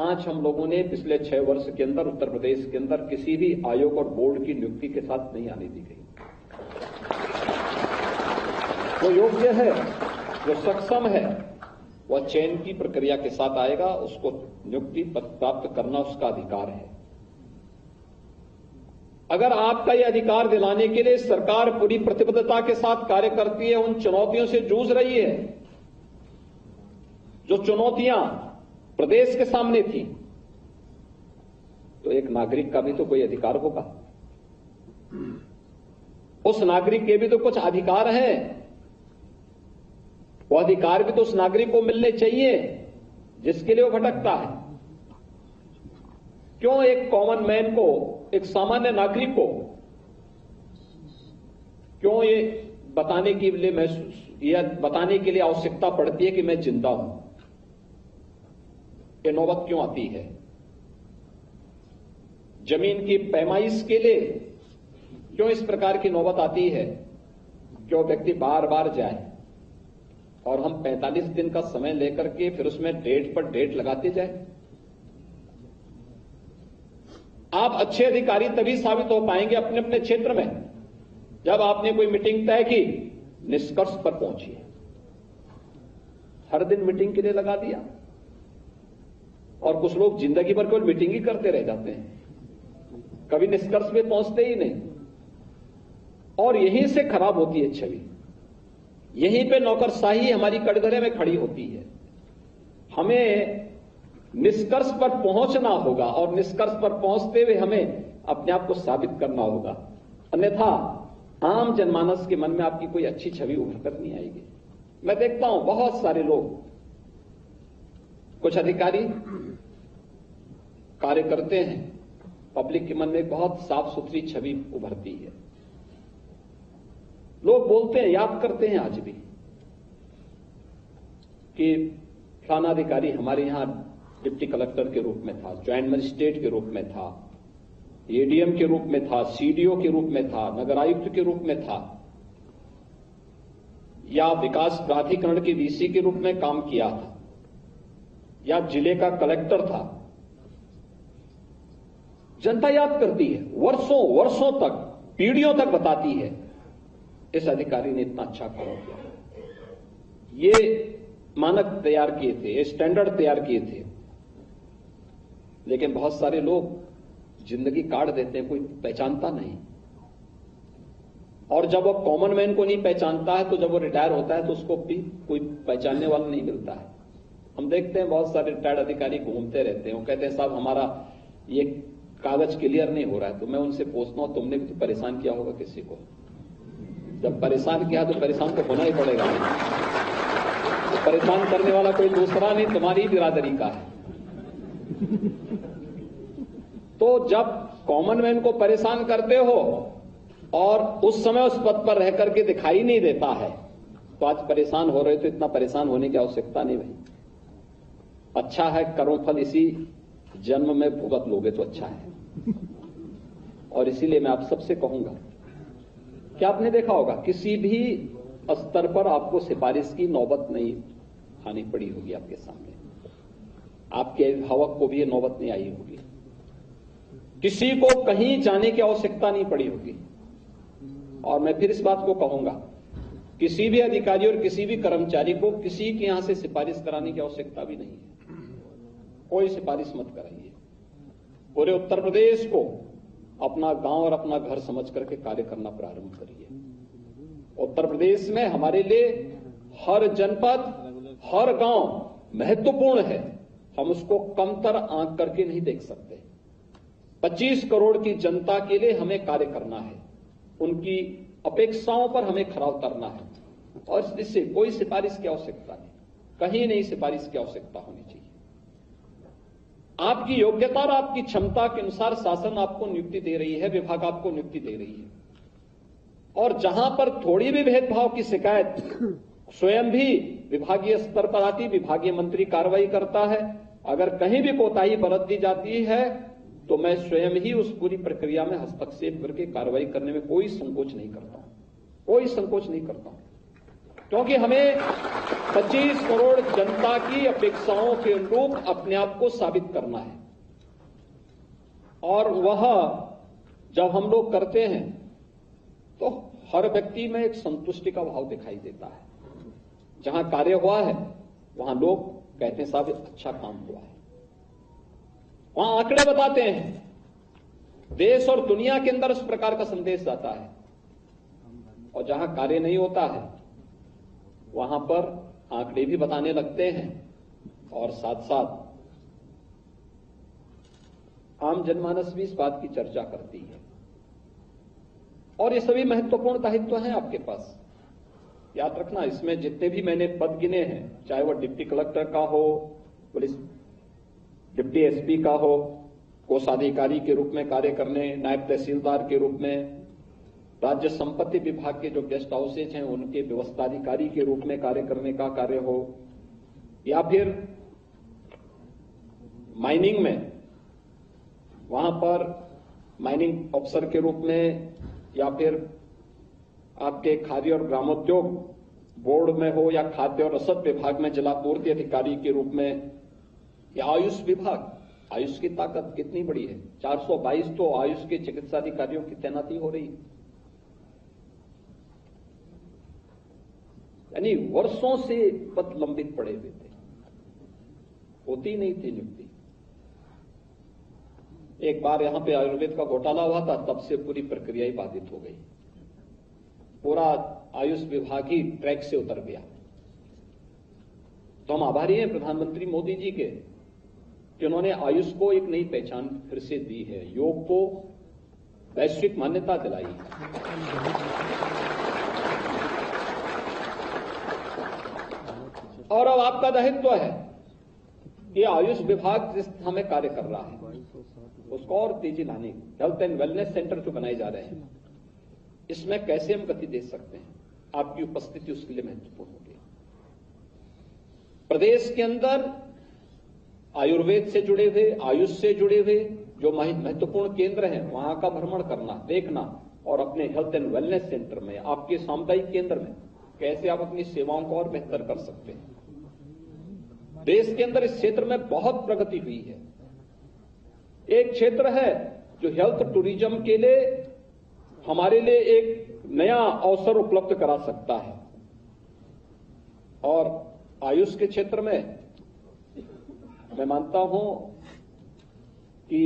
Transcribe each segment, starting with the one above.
जांच हम लोगों ने पिछले 6 वर्ष के अंदर उत्तर प्रदेश के अंदर किसी भी आयोग और बोर्ड की नियुक्ति के साथ नहीं आने दी गई। जो योग्य है, जो सक्षम है, वह चयन की प्रक्रिया के साथ आएगा। उसको नियुक्ति प्राप्त करना उसका अधिकार है। अगर आपका यह अधिकार दिलाने के लिए सरकार पूरी प्रतिबद्धता के साथ कार्य करती है, उन चुनौतियों से जूझ रही है जो चुनौतियां प्रदेश के सामने थी, तो एक नागरिक का भी तो कोई अधिकार होगा। उस नागरिक के भी तो कुछ अधिकार हैं। वो अधिकार भी तो उस नागरिक को मिलने चाहिए जिसके लिए वो भटकता है। क्यों एक कॉमन मैन को, एक सामान्य नागरिक को क्यों ये बताने के लिए आवश्यकता पड़ती है कि मैं जिंदा हूं? ये नौबत क्यों आती है? जमीन की पैमाइश के लिए क्यों इस प्रकार की नौबत आती है? क्यों व्यक्ति बार बार जाए और हम 45 दिन का समय लेकर के फिर उसमें डेट पर डेट लगाते जाए? आप अच्छे अधिकारी तभी साबित हो पाएंगे अपने अपने क्षेत्र में जब आपने कोई मीटिंग तय की, निष्कर्ष पर पहुंचिए। हर दिन मीटिंग के लिए लगा दिया और कुछ लोग जिंदगी भर केवल मीटिंग ही करते रह जाते हैं, कभी निष्कर्ष में पहुंचते ही नहीं। और यहीं से खराब होती है छवि, यहीं पे नौकरशाही हमारी कटघरे में खड़ी होती है। हमें निष्कर्ष पर पहुंचना होगा और निष्कर्ष पर पहुंचते हुए हमें अपने आप को साबित करना होगा, अन्यथा आम जनमानस के मन में आपकी कोई अच्छी छवि उभर कर नहीं आएगी। मैं देखता हूं बहुत सारे लोग, कुछ अधिकारी कार्य करते हैं, पब्लिक के मन में बहुत साफ सुथरी छवि उभरती है। लोग बोलते हैं, याद करते हैं आज भी कि फलाना अधिकारी हमारे यहां डिप्टी कलेक्टर के रूप में था, ज्वाइंट मजिस्ट्रेट के रूप में था, एडीएम के रूप में था, सीडीओ के रूप में था, नगर आयुक्त के रूप में था, या विकास प्राधिकरण के डीसी के रूप में काम किया था, या जिले का कलेक्टर था। जनता याद करती है, वर्षों वर्षों तक, पीढ़ियों तक बताती है इस अधिकारी ने इतना अच्छा काम किया। ये मानक तैयार किए थे, ये स्टैंडर्ड तैयार किए थे। लेकिन बहुत सारे लोग जिंदगी काट देते हैं, कोई पहचानता नहीं। और जब वो कॉमन मैन को नहीं पहचानता है तो जब वो रिटायर होता है तो उसको भी कोई पहचानने वाला नहीं मिलता है। हम देखते हैं बहुत सारे रिटायर्ड अधिकारी घूमते रहते हैं, वो कहते हैं साहब हमारा ये कागज क्लियर नहीं हो रहा है। तो मैं उनसे पूछता हूं, तुमने भी तो परेशान किया होगा किसी को? जब परेशान किया तो परेशान तो होना ही पड़ेगा। तो परेशान करने वाला कोई दूसरा नहीं, तुम्हारी ही बिरादरी का है। तो जब कॉमन मैन को परेशान करते हो और उस समय उस पद पर रह करके दिखाई नहीं देता है, तो आज परेशान हो रहे तो इतना परेशान होने की आवश्यकता नहीं भाई। अच्छा है, करो फल इसी जन्म में भुगत लोगे तो अच्छा है। और इसीलिए मैं आप सबसे कहूंगा कि आपने देखा होगा किसी भी स्तर पर आपको सिफारिश की नौबत नहीं आनी पड़ी होगी आपके सामने, आपके अभिभावक को भी ये नौबत नहीं आई होगी, किसी को कहीं जाने की आवश्यकता नहीं पड़ी होगी। और मैं फिर इस बात को कहूंगा, किसी भी अधिकारी और किसी भी कर्मचारी को किसी के यहां से सिफारिश कराने की आवश्यकता भी नहीं है। कोई सिफारिश मत कराइए। पूरे उत्तर प्रदेश को अपना गांव और अपना घर समझ करके कार्य करना प्रारंभ करिए। उत्तर प्रदेश में हमारे लिए हर जनपद, हर गांव महत्वपूर्ण है। हम उसको कमतर आंक करके नहीं देख सकते। 25 करोड़ की जनता के लिए हमें कार्य करना है, उनकी अपेक्षाओं पर हमें खरा उतरना है। और इससे कोई सिफारिश की आवश्यकता नहीं, कहीं नहीं सिफारिश की आवश्यकता होनी चाहिए। आपकी योग्यता और आपकी क्षमता के अनुसार शासन आपको नियुक्ति दे रही है, विभाग आपको नियुक्ति दे रही है। और जहां पर थोड़ी भी भेदभाव की शिकायत स्वयं भी विभागीय स्तर पर आती, विभागीय मंत्री कार्रवाई करता है। अगर कहीं भी कोताही बरत दी जाती है तो मैं स्वयं ही उस पूरी प्रक्रिया में हस्तक्षेप करके कार्रवाई करने में कोई संकोच नहीं करता हूं, कोई संकोच नहीं करता हूं। क्योंकि हमें 25 करोड़ जनता की अपेक्षाओं के अनुरूप अपने आप को साबित करना है। और वह जब हम लोग करते हैं तो हर व्यक्ति में एक संतुष्टि का भाव दिखाई देता है। जहां कार्य हुआ है वहां लोग कहते हैं साहब अच्छा काम हुआ है। वहां आंकड़े बताते हैं, देश और दुनिया के अंदर उस प्रकार का संदेश जाता है। और जहां कार्य नहीं होता है वहां पर आंकड़े भी बताने लगते हैं और साथ साथ आम जनमानस भी इस बात की चर्चा करती है। और ये सभी महत्वपूर्ण दायित्व हैं आपके पास। याद रखना, इसमें जितने भी मैंने पद गिने हैं, चाहे वह डिप्टी कलेक्टर का हो, पुलिस डिप्टी एसपी का हो, कोषाधिकारी के रूप में कार्य करने, नायब तहसीलदार के रूप में, राज्य संपत्ति विभाग के जो गेस्ट हाउसेज हैं उनके व्यवस्थाधिकारी के रूप में कार्य करने का कार्य हो, या फिर माइनिंग में वहां पर माइनिंग अफसर के रूप में, या फिर आपके खाद्य और ग्रामोद्योग बोर्ड में हो, या खाद्य और रसद विभाग में जलापूर्ति अधिकारी के रूप में, या आयुष विभाग। आयुष की ताकत कितनी बड़ी है, 422 तो आयुष के चिकित्सा अधिकारियों की तैनाती हो रही है। यानी वर्षों से पद लंबित पड़े हुए थे, होती नहीं थी नियुक्ति। एक बार यहां पे आयुर्वेद का घोटाला हुआ था, तब से पूरी प्रक्रिया ही बाधित हो गई। पूरा आयुष विभाग ही ट्रैक से उतर गया। तो हम आभारी हैं प्रधानमंत्री मोदी जी के कि उन्होंने आयुष को एक नई पहचान फिर से दी है, योग को वैश्विक मान्यता दिलाई है। और अब आपका दायित्व है कि आयुष विभाग जिस हमें कार्य कर रहा है उसको और तेजी लाने, हेल्थ एंड वेलनेस सेंटर जो बनाए जा रहे हैं, इसमें कैसे हम गति दे सकते हैं। आपकी उपस्थिति उसके लिए महत्वपूर्ण होगी। प्रदेश के अंदर आयुर्वेद से जुड़े हुए, आयुष से जुड़े हुए जो महत्वपूर्ण केंद्र हैं वहां का भ्रमण करना, देखना, और अपने हेल्थ एंड वेलनेस सेंटर में, आपके सामुदायिक केंद्र में कैसे आप अपनी सेवाओं को और बेहतर कर सकते हैं। देश के अंदर इस क्षेत्र में बहुत प्रगति हुई है। एक क्षेत्र है जो हेल्थ टूरिज्म के लिए हमारे लिए एक नया अवसर उपलब्ध करा सकता है। और आयुष के क्षेत्र में मैं मानता हूं कि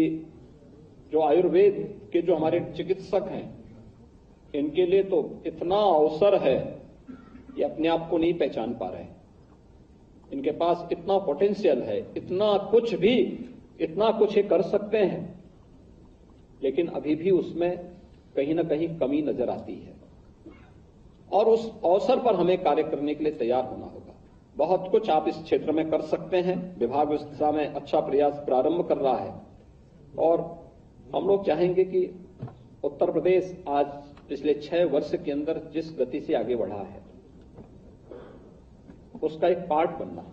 जो आयुर्वेद के जो हमारे चिकित्सक हैं इनके लिए तो इतना अवसर है, ये अपने आप को नहीं पहचान पा रहे हैं। इनके पास इतना पोटेंशियल है, इतना कुछ ये कर सकते हैं, लेकिन अभी भी उसमें कहीं ना कहीं कमी नजर आती है। और उस अवसर पर हमें कार्य करने के लिए तैयार होना होगा। बहुत कुछ आप इस क्षेत्र में कर सकते हैं। विभाग इस दिशा में अच्छा प्रयास प्रारंभ कर रहा है और हम लोग चाहेंगे कि उत्तर प्रदेश आज पिछले 6 वर्ष के अंदर जिस गति से आगे बढ़ा है उसका एक पार्ट बनना है।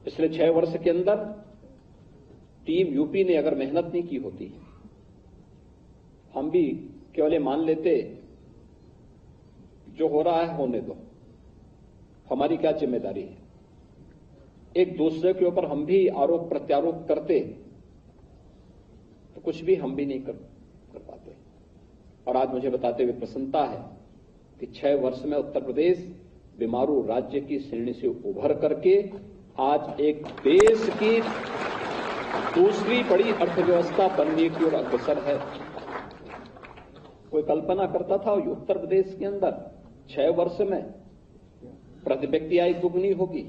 पिछले 6 वर्ष के अंदर टीम यूपी ने अगर मेहनत नहीं की होती, हम भी केवल मान लेते जो हो रहा है होने दो, हमारी क्या जिम्मेदारी है। एक दूसरे के ऊपर हम भी आरोप प्रत्यारोप करते तो कुछ भी हम भी नहीं कर पाते। और आज मुझे बताते हुए प्रसन्नता है कि 6 वर्ष में उत्तर प्रदेश बीमारू राज्य की श्रेणी से उभर करके आज एक देश की दूसरी बड़ी अर्थव्यवस्था बनने की ओर अग्रसर है। कोई कल्पना करता था उत्तर प्रदेश के अंदर 6 वर्ष में प्रति व्यक्ति आय दुगनी होगी,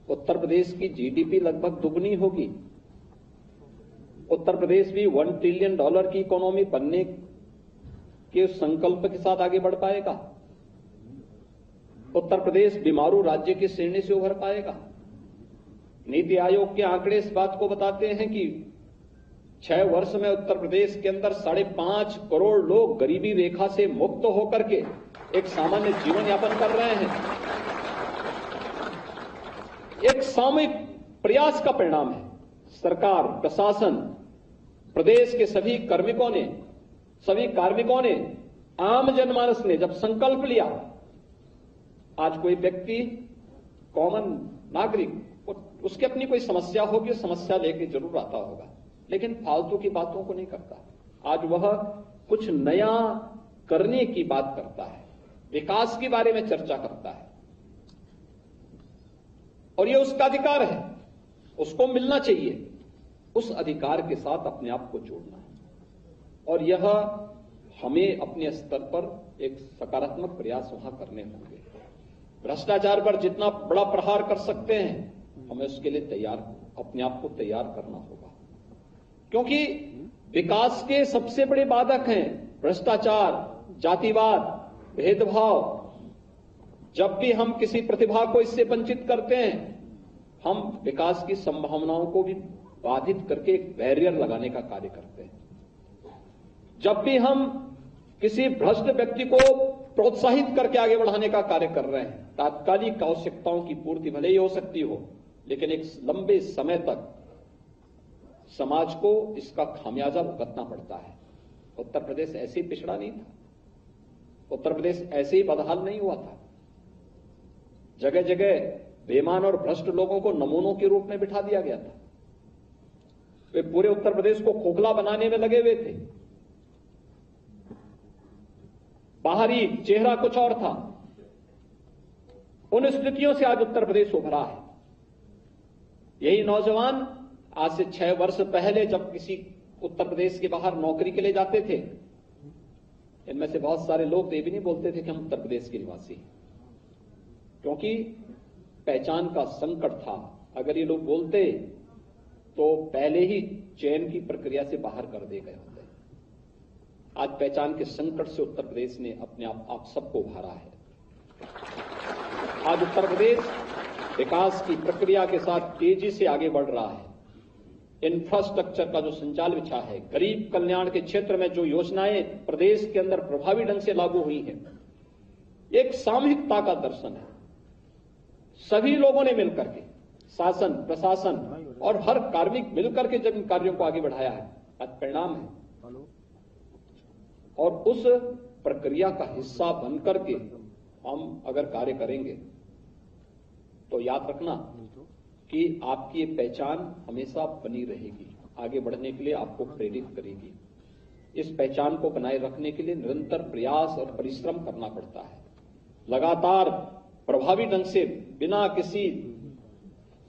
उत्तर प्रदेश की जीडीपी लगभग दुगनी होगी, उत्तर प्रदेश भी $1 ट्रिलियन की इकोनॉमी बनने के संकल्प के साथ आगे बढ़ पाएगा, उत्तर प्रदेश बीमारू राज्य की श्रेणी से उभर पाएगा। नीति आयोग के आंकड़े इस बात को बताते हैं कि 6 वर्ष में उत्तर प्रदेश के अंदर 5.5 करोड़ लोग गरीबी रेखा से मुक्त होकर के एक सामान्य जीवन यापन कर रहे हैं। एक सामूहिक प्रयास का परिणाम है। सरकार, प्रशासन, प्रदेश के सभी कार्मिकों ने आम जनमानस ने जब संकल्प लिया, आज कोई व्यक्ति कॉमन नागरिक उसकी अपनी कोई समस्या होगी, समस्या लेके जरूर आता होगा, लेकिन फालतू की बातों को नहीं करता। आज वह कुछ नया करने की बात करता है, विकास के बारे में चर्चा करता है, और यह उसका अधिकार है, उसको मिलना चाहिए। उस अधिकार के साथ अपने आप को जोड़ना है, और यह हमें अपने स्तर पर एक सकारात्मक प्रयास वहां करने होंगे। भ्रष्टाचार पर जितना बड़ा प्रहार कर सकते हैं, हमें उसके लिए अपने आप को तैयार करना होगा, क्योंकि विकास के सबसे बड़े बाधक हैं भ्रष्टाचार, जातिवाद, भेदभाव। जब भी हम किसी प्रतिभा को इससे वंचित करते हैं, हम विकास की संभावनाओं को भी बाधित करके एक बैरियर लगाने का कार्य करते हैं। जब भी हम किसी भ्रष्ट व्यक्ति को प्रोत्साहित करके आगे बढ़ाने का कार्य कर रहे हैं, तात्कालिक आवश्यकताओं की पूर्ति भले ही हो सकती हो, लेकिन एक लंबे समय तक समाज को इसका खामियाजा भुगतना पड़ता है। उत्तर प्रदेश ऐसे ही पिछड़ा नहीं था, उत्तर प्रदेश ऐसे ही बदहाल नहीं हुआ था। जगह जगह बेईमान और भ्रष्ट लोगों को नमूनों के रूप में बिठा दिया गया था। वे पूरे उत्तर प्रदेश को खोखला बनाने में लगे हुए थे। बाहरी चेहरा कुछ और था। उन स्थितियों से आज उत्तर प्रदेश उभरा है। यही नौजवान आज से 6 वर्ष पहले जब किसी उत्तर प्रदेश के बाहर नौकरी के लिए जाते थे, इनमें से बहुत सारे लोग तो ये भी नहीं बोलते थे कि हम उत्तर प्रदेश के निवासी हैं, क्योंकि पहचान का संकट था। अगर ये लोग बोलते तो पहले ही चयन की प्रक्रिया से बाहर कर दिए गए होते। आज पहचान के संकट से उत्तर प्रदेश ने अपने आप सबको उभारा है। आज उत्तर प्रदेश विकास की प्रक्रिया के साथ तेजी से आगे बढ़ रहा है। इंफ्रास्ट्रक्चर का जो संजाल बिछा है, गरीब कल्याण के क्षेत्र में जो योजनाएं प्रदेश के अंदर प्रभावी ढंग से लागू हुई हैं, एक सामूहिकता का दर्शन है। सभी लोगों ने मिलकर के, शासन, प्रशासन और हर कार्मिक मिलकर के जब इन कार्यों को आगे बढ़ाया है, आज परिणाम है। और उस प्रक्रिया का हिस्सा बनकर के हम अगर कार्य करेंगे तो याद रखना कि आपकी ये पहचान हमेशा बनी रहेगी, आगे बढ़ने के लिए आपको प्रेरित करेगी। इस पहचान को बनाए रखने के लिए निरंतर प्रयास और परिश्रम करना पड़ता है। लगातार प्रभावी ढंग से बिना किसी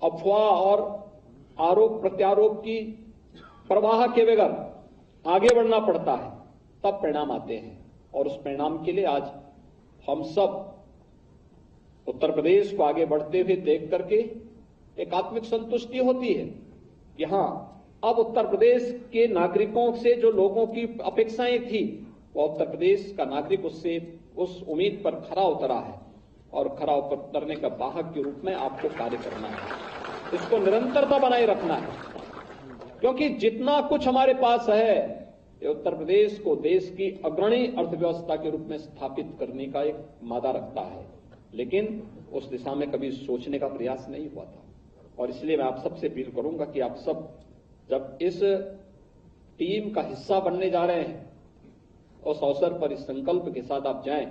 अफवाह और आरोप प्रत्यारोप की प्रवाह के बगैर आगे बढ़ना पड़ता है, तब परिणाम आते हैं। और उस परिणाम के लिए आज हम सब उत्तर प्रदेश को आगे बढ़ते हुए देख करके एक आत्मिक संतुष्टि होती है कि हां, अब उत्तर प्रदेश के नागरिकों से जो लोगों की अपेक्षाएं थी, वो उत्तर प्रदेश का नागरिक उससे उस उम्मीद पर खरा उतरा है, और खरा उतरने का वाहक के रूप में आपको कार्य करना है। इसको निरंतरता बनाए रखना है, क्योंकि जितना कुछ हमारे पास है, ये उत्तर प्रदेश को देश की अग्रणी अर्थव्यवस्था के रूप में स्थापित करने का एक मादा रखता है, लेकिन उस दिशा में कभी सोचने का प्रयास नहीं हुआ था। और इसलिए मैं आप सबसे अपील करूंगा कि आप सब जब इस टीम का हिस्सा बनने जा रहे हैं, उस अवसर पर इस संकल्प के साथ आप जाएं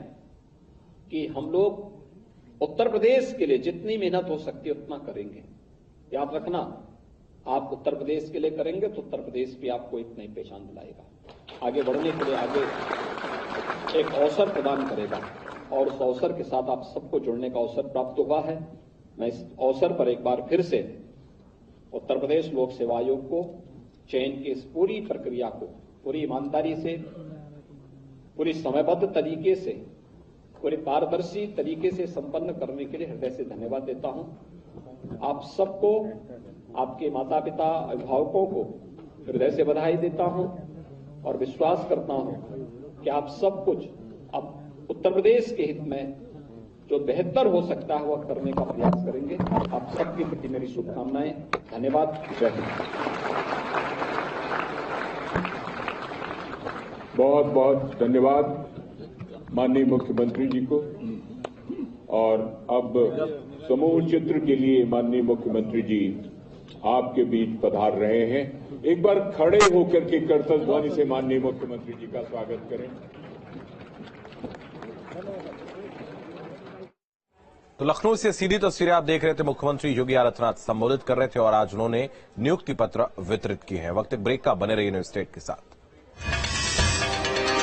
कि हम लोग उत्तर प्रदेश के लिए जितनी मेहनत हो सकती है उतना करेंगे। याद रखना, आप उत्तर प्रदेश के लिए करेंगे तो उत्तर प्रदेश भी आपको एक नई पहचान दिलाएगा, आगे बढ़ने के लिए आगे एक अवसर प्रदान करेगा, और उस अवसर के साथ आप सबको जुड़ने का अवसर प्राप्त हुआ है। मैं इस अवसर पर एक बार फिर से उत्तर प्रदेश लोक सेवा आयोग को चयन की इस पूरी प्रक्रिया को पूरी ईमानदारी से, पूरी समयबद्ध तरीके से, पूरे पारदर्शी तरीके से संपन्न करने के लिए हृदय से धन्यवाद देता हूं। आप सबको, आपके माता पिता, अभिभावकों को हृदय से बधाई देता हूं और विश्वास करता हूं कि आप सब कुछ अब उत्तर प्रदेश के हित में जो बेहतर हो सकता है वह करने का प्रयास करेंगे। आप सबके प्रति मेरी शुभकामनाएं। धन्यवाद। जय हिंद। बहुत बहुत धन्यवाद माननीय मुख्यमंत्री जी को। और अब समूह चित्र के लिए माननीय मुख्यमंत्री जी आपके बीच पधार रहे हैं। एक बार खड़े होकर के कर्तव्य ध्वनि से माननीय मुख्यमंत्री जी का स्वागत करें। तो लखनऊ से सीधी तस्वीरें आप देख रहे थे। मुख्यमंत्री योगी आदित्यनाथ संबोधित कर रहे थे और आज उन्होंने नियुक्ति पत्र वितरित किए हैं। वक्त एक ब्रेक का, बने रहिए न्यूज़ स्टेट के साथ।